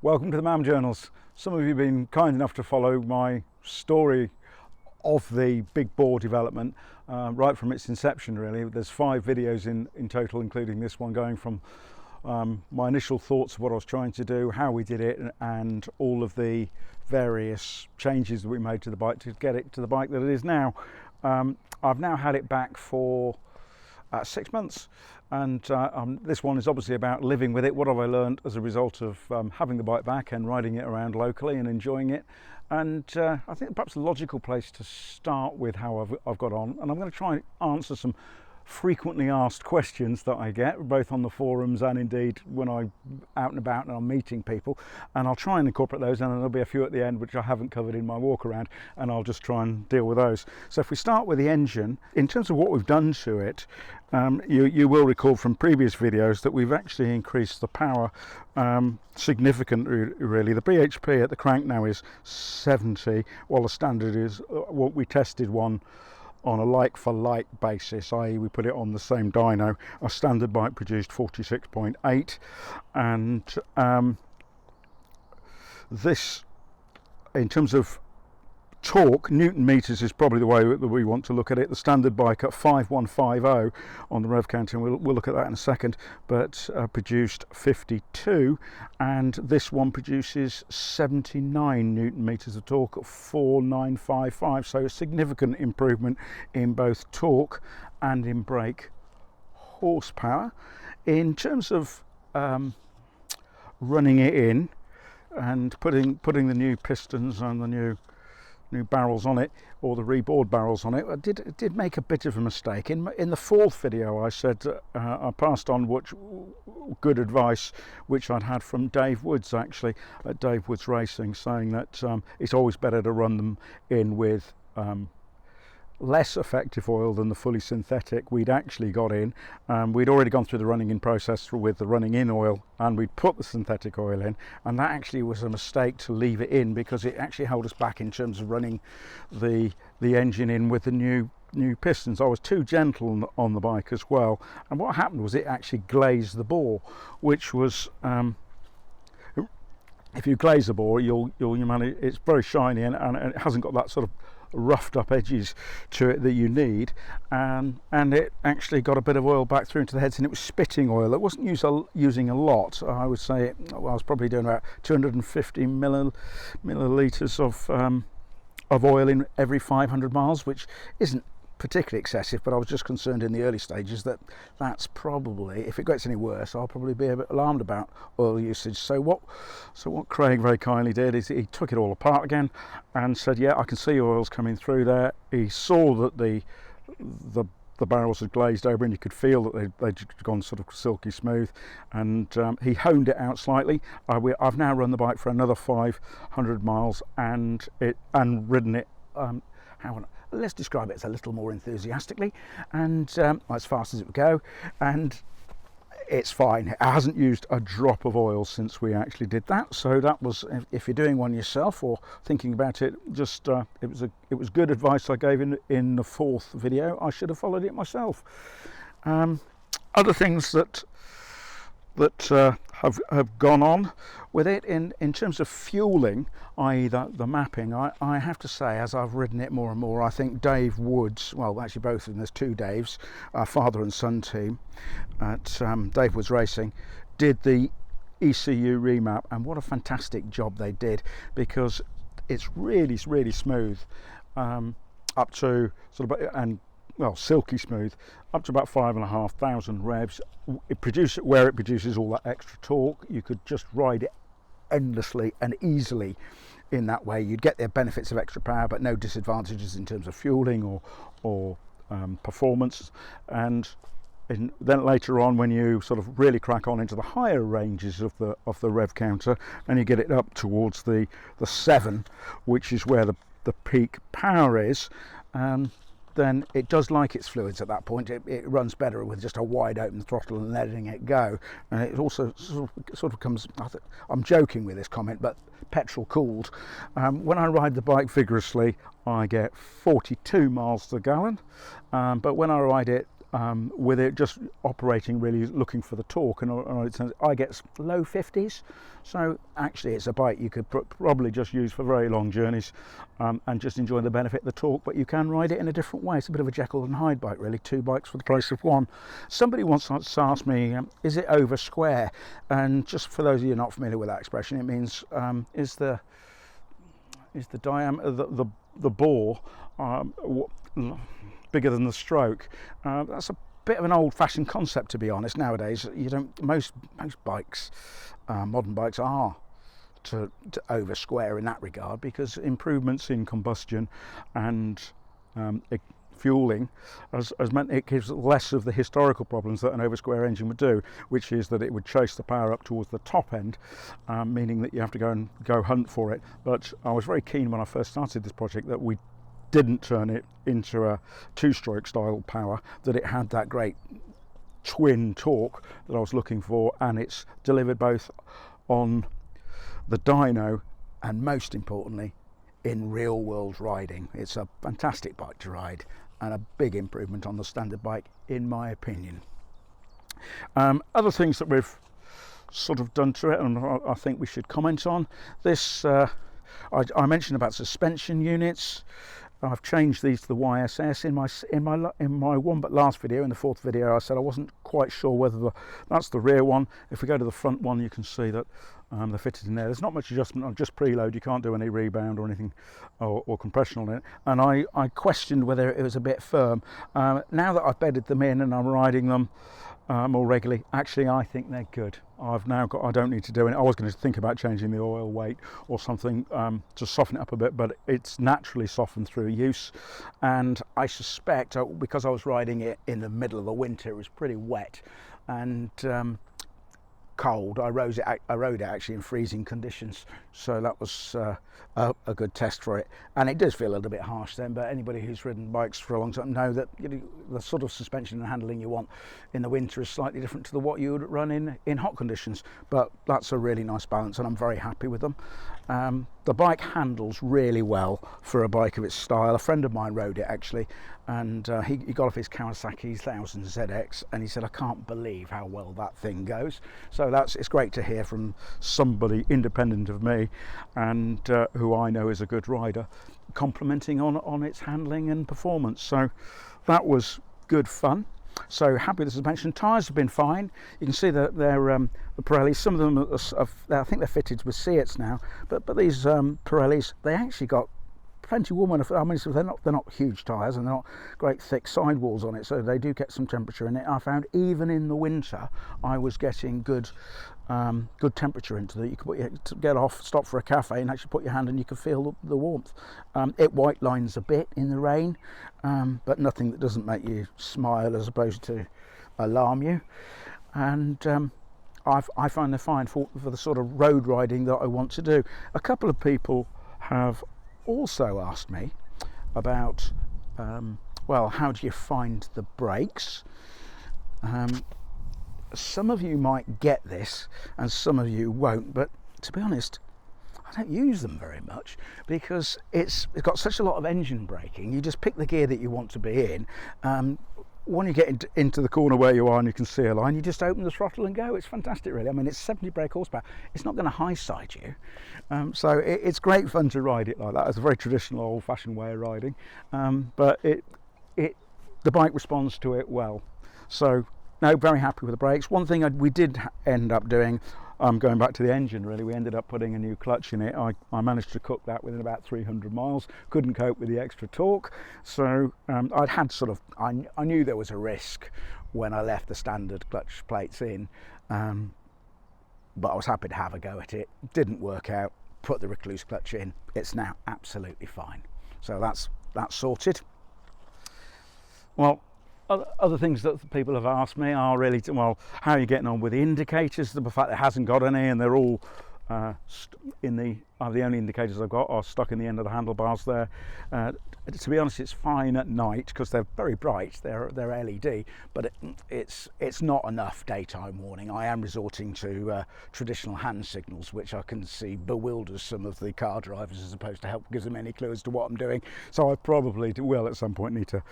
Welcome to the MAM Journals. Some of you have been kind enough to follow my story of the Big Bore development right from its inception, really. There's 5 videos in total, including this one, going from my initial thoughts of what I was trying to do, how we did it, and all of the various changes that we made to the bike to get it to the bike that it is now. I've now had it back for 6 months, and this one is obviously about living with it. What have I learned as a result of having the bike back and riding it around locally and enjoying it? And I think perhaps a logical place to start with how I've got on, and I'm going to try and answer some frequently asked questions that I get, both on the forums and indeed when I'm out and about and I'm meeting people, and I'll try and incorporate those, and there'll be a few at the end which I haven't covered in my walk around, and I'll just try and deal with those. So if we start with the engine, in terms of what we've done to it, you will recall from previous videos that we've actually increased the power significantly, really. The BHP at the crank now is 70, while the standard is what we tested one on a like-for-like basis, i.e. we put it on the same dyno. Our standard bike produced 46.8, and this, in terms of torque, Newton meters is probably the way that we want to look at it. The standard bike at 5150 on the rev counter, and we'll look at that in a second, but produced 52, and this one produces 79 Newton meters of torque at 4955, so a significant improvement in both torque and in brake horsepower. In terms of running it in and putting the new pistons and the new barrels on it, or the rebored barrels on it, I did make a bit of a mistake. In the 4th video I said I passed on good advice which I'd had from Dave Woods, actually, at Dave Woods Racing, saying that it's always better to run them in with less effective oil than the fully synthetic we'd actually got in. We'd already gone through the running in process with the running in oil, and we'd put the synthetic oil in, and that actually was a mistake to leave it in, because it actually held us back in terms of running the engine in with the new pistons. I was too gentle on the bike as well, and what happened was it actually glazed the bore, which was if you glaze the bore, you'll manage, it's very shiny, and it hasn't got that sort of roughed up edges to it that you need, and it actually got a bit of oil back through into the heads, and it was spitting oil. It wasn't using a lot. I would say I was probably doing about 250 millilitres of oil in every 500 miles, which isn't particularly excessive, but I was just concerned in the early stages that that's probably, if it gets any worse, I'll probably be a bit alarmed about oil usage. So what Craig very kindly did is he took it all apart again and said, yeah, I can see oils coming through there. He saw that the barrels had glazed over, and you could feel that they'd gone sort of silky smooth, and he honed it out slightly. I've now run the bike for another 500 miles and ridden it let's describe it as a little more enthusiastically, and as fast as it would go, and it's fine. It hasn't used a drop of oil since we actually did that. So that was, if you're doing one yourself or thinking about it, just it was good advice I gave in the 4th video. I should have followed it myself. Other things that have gone on with it in terms of fueling, i.e. the mapping, I have to say, as I've ridden it more and more, I think Dave Woods, well actually both of them, there's 2 Daves, our father and son team at Dave Woods Racing, did the ECU remap, and what a fantastic job they did, because it's really smooth up to sort of, and well, silky smooth, up to about 5,500 revs. It produces all that extra torque. You could just ride it endlessly and easily in that way. You'd get the benefits of extra power, but no disadvantages in terms of fueling or performance. And then later on, when you sort of really crack on into the higher ranges of the rev counter, and you get it up towards the 7, which is where the peak power is, then it does like its fluids at that point. It runs better with just a wide open throttle and letting it go. And it also sort of comes, I'm joking with this comment, but petrol cooled. When I ride the bike vigorously, I get 42 miles to the gallon, but when I ride it with it just operating, really looking for the torque, and I get low 50s, so actually it's a bike you could probably just use for very long journeys and just enjoy the benefit of the torque, but you can ride it in a different way. It's a bit of a Jekyll and Hyde bike, really, 2 bikes for the price of 1. Somebody once asked me, is it over square? And just for those of you not familiar with that expression, it means is the diameter, the bore bigger than the stroke? That's a bit of an old-fashioned concept, to be honest. Nowadays, you don't. Most bikes, modern bikes, are to over square in that regard, because improvements in combustion and fueling has meant it gives less of the historical problems that an over square engine would do, which is that it would chase the power up towards the top end, meaning that you have to go hunt for it. But I was very keen when I first started this project that we didn't turn it into a 2-stroke style power, that it had that great twin torque that I was looking for, and it's delivered both on the dyno and, most importantly, in real world riding. It's a fantastic bike to ride and a big improvement on the standard bike, in my opinion. Other things that we've sort of done to it, and I think we should comment on this, I mentioned about suspension units. I've changed these to the YSS. In my one but last video, in the 4th video, I said I wasn't quite sure whether that's the rear one. If we go to the front one, you can see that they're fitted in there. There's not much adjustment on just preload. You can't do any rebound or anything or compression on it. And I questioned whether it was a bit firm. Now that I've bedded them in and I'm riding them more regularly, actually I think they're good. I don't need to do it. I was going to think about changing the oil weight or something to soften it up a bit, but it's naturally softened through use. And I suspect, because I was riding it in the middle of the winter, it was pretty wet and cold. I rode it actually in freezing conditions, so that was a good test for it. And it does feel a little bit harsh then, but anybody who's ridden bikes for a long time know that the sort of suspension and handling you want in the winter is slightly different to what you would run in hot conditions. But that's a really nice balance, and I'm very happy with them. The bike handles really well for a bike of its style. A friend of mine rode it actually, and he got off his Kawasaki 1000 ZX, and he said, I can't believe how well that thing goes. So it's great to hear from somebody independent of me and who I know is a good rider, complimenting on its handling and performance. So that was good fun. So happy with the suspension. Tyres have been fine. You can see that they're the Pirellis. Some of them I think they're fitted with Seats now, but these Pirellis, they actually got plenty warm enough. I mean, so they're not huge tyres, and they're not great thick sidewalls on it, so they do get some temperature in it. I found even in the winter I was getting good temperature into it. You could get off, stop for a cafe, and actually put your hand and you could feel the warmth. It white lines a bit in the rain, but nothing that doesn't make you smile as opposed to alarm you. And I find they're fine for the sort of road riding that I want to do. A couple of people have also asked me about well, how do you find the brakes? Some of you might get this and some of you won't, but to be honest, I don't use them very much because it's got such a lot of engine braking. You just pick the gear that you want to be in. When you get into the corner where you are and you can see a line, you just open the throttle and go. It's fantastic, really. I mean, it's 70 brake horsepower. It's not going to high side you, so it's great fun to ride it like that. It's a very traditional, old-fashioned way of riding, but the bike responds to it well. So no, very happy with the brakes. One thing we did end up doing, going back to the engine really, we ended up putting a new clutch in it. I managed to cook that within about 300 miles, couldn't cope with the extra torque, so I'd had sort of, I knew there was a risk when I left the standard clutch plates in, but I was happy to have a go at it. Didn't work out, put the Recluse clutch in, it's now absolutely fine. So that's sorted. Well, other things that people have asked me are really, well, how are you getting on with the indicators? The fact that it hasn't got any and they're all in the The only indicators I've got are stuck in the end of the handlebars there. To be honest, it's fine at night because they're very bright. They're LED, but it's not enough daytime warning. I am resorting to traditional hand signals, which I can see bewilders some of the car drivers as opposed to help gives them any clue as to what I'm doing. So I probably will at some point need to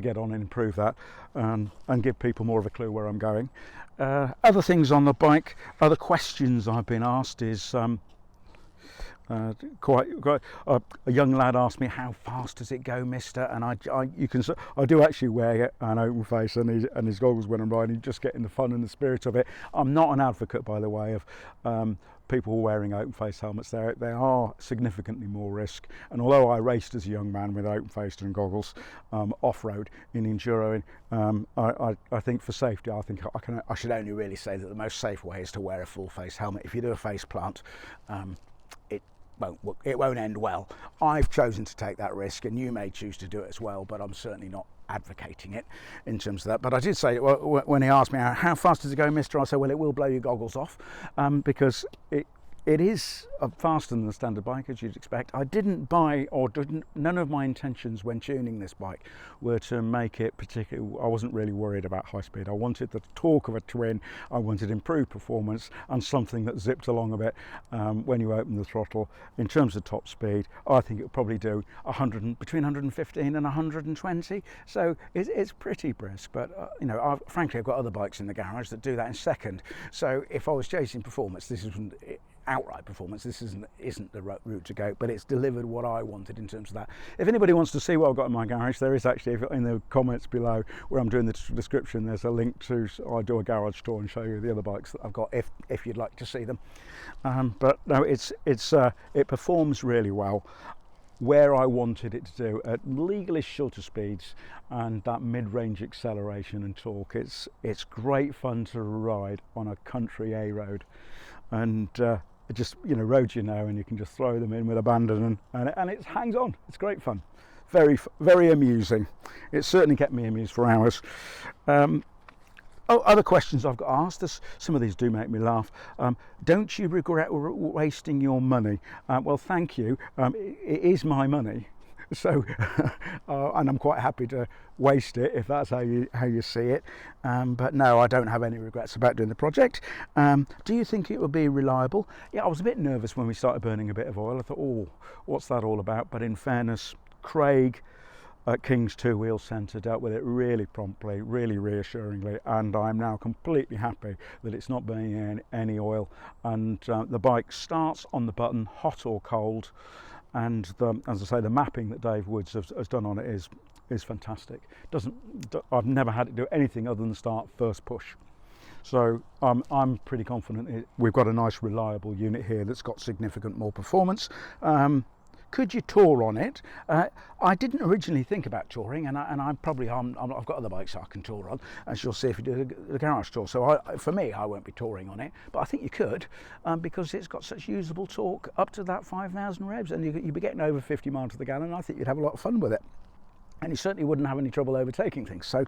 get on and improve that, and give people more of a clue where I'm going. Other things on the bike, other questions I've been asked is a young lad asked me, how fast does it go, mister? And I do actually wear an open face and his goggles when I'm riding, just getting the fun and the spirit of it. I'm not an advocate, by the way, of people wearing open face helmets. They are significantly more risk, and although I raced as a young man with open face and goggles off-road in enduroing, I think for safety, I should only really say that the most safe way is to wear a full face helmet. If you do a face plant, it won't end well. I've chosen to take that risk, and you may choose to do it as well, but I'm certainly not advocating it in terms of that. But I did say, when he asked me how fast does it go, mister, I said, well, it will blow your goggles off, because it is faster than the standard bike, as you'd expect. I didn't buy, none of my intentions when tuning this bike were to make it particularly, I wasn't really worried about high speed. I wanted the torque of a twin, I wanted improved performance and something that zipped along a bit when you open the throttle. In terms of top speed, I think it would probably do between 115 and 120, so it's pretty brisk. But frankly, I've got other bikes in the garage that do that in second, so if I was chasing performance, this isn't outright performance, this isn't the route to go, but it's delivered what I wanted in terms of that. If anybody wants to see what I've got in my garage, there is actually, in the comments below where I'm doing the description, there's a link to, I do a garage tour and show you the other bikes that I've got if you'd like to see them. But no, it performs really well where I wanted it to do at legally shorter speeds and that mid-range acceleration and torque. It's great fun to ride on a country A road, and just roads and you can just throw them in with abandon, and it hangs on. It's great fun, very very amusing. It certainly kept me amused for hours. Other questions I've got asked, some of these do make me laugh. Don't you regret wasting your money? Well, thank you. It is my money, so and I'm quite happy to waste it if that's how you see it. But no, I don't have any regrets about doing the project. Do you think it will be reliable? Yeah, I was a bit nervous when we started burning a bit of oil. I thought, oh, what's that all about? But in fairness, Craig at King's Two Wheel Centre dealt with it really promptly, really reassuringly, and I'm now completely happy that it's not burning any oil, and the bike starts on the button, hot or cold, and as I say, the mapping that Dave Woods has done on it is fantastic. I've never had it do anything other than start first push. So I'm pretty confident we've got a nice reliable unit here that's got significant more performance. Could you tour on it? I didn't originally think about touring, and I've got other bikes I can tour on, as you'll see if you do the garage tour. So for me, I won't be touring on it, but I think you could, because it's got such usable torque up to that 5,000 revs, and you'd be getting over 50 miles to the gallon. I think you'd have a lot of fun with it, and you certainly wouldn't have any trouble overtaking things. So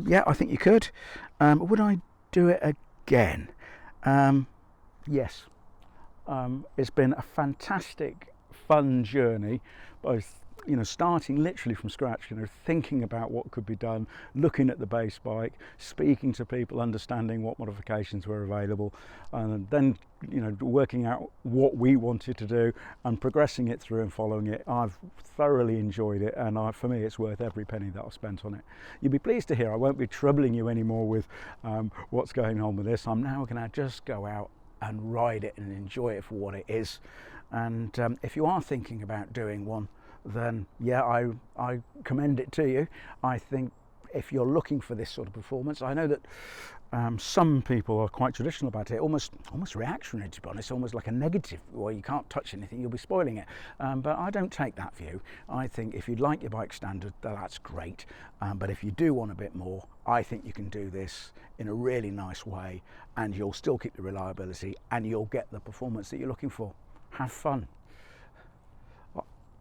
yeah, I think you could. Would I do it again? Yes. It's been a fantastic, fun journey, both starting literally from scratch, thinking about what could be done, looking at the base bike, speaking to people, understanding what modifications were available, and then working out what we wanted to do and progressing it through and following it. I've thoroughly enjoyed it, and for me it's worth every penny that I've spent on it. You'll be pleased to hear I won't be troubling you anymore with what's going on with this. I'm now going to just go out and ride it and enjoy it for what it is. And if you are thinking about doing one, then yeah, I commend it to you. I think if you're looking for this sort of performance, I know that some people are quite traditional about it, almost reactionary, to be honest, almost like a negative, well, you can't touch anything, you'll be spoiling it. But I don't take that view. I think if you'd like your bike standard, that's great. But if you do want a bit more, I think you can do this in a really nice way, and you'll still keep the reliability and you'll get the performance that you're looking for. Have fun.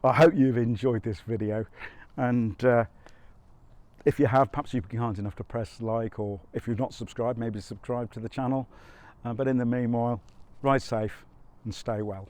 I hope you've enjoyed this video, and if you have, perhaps you'd be kind enough to press like, or if you've not subscribed, maybe subscribe to the channel. But in the meanwhile, ride safe and stay well.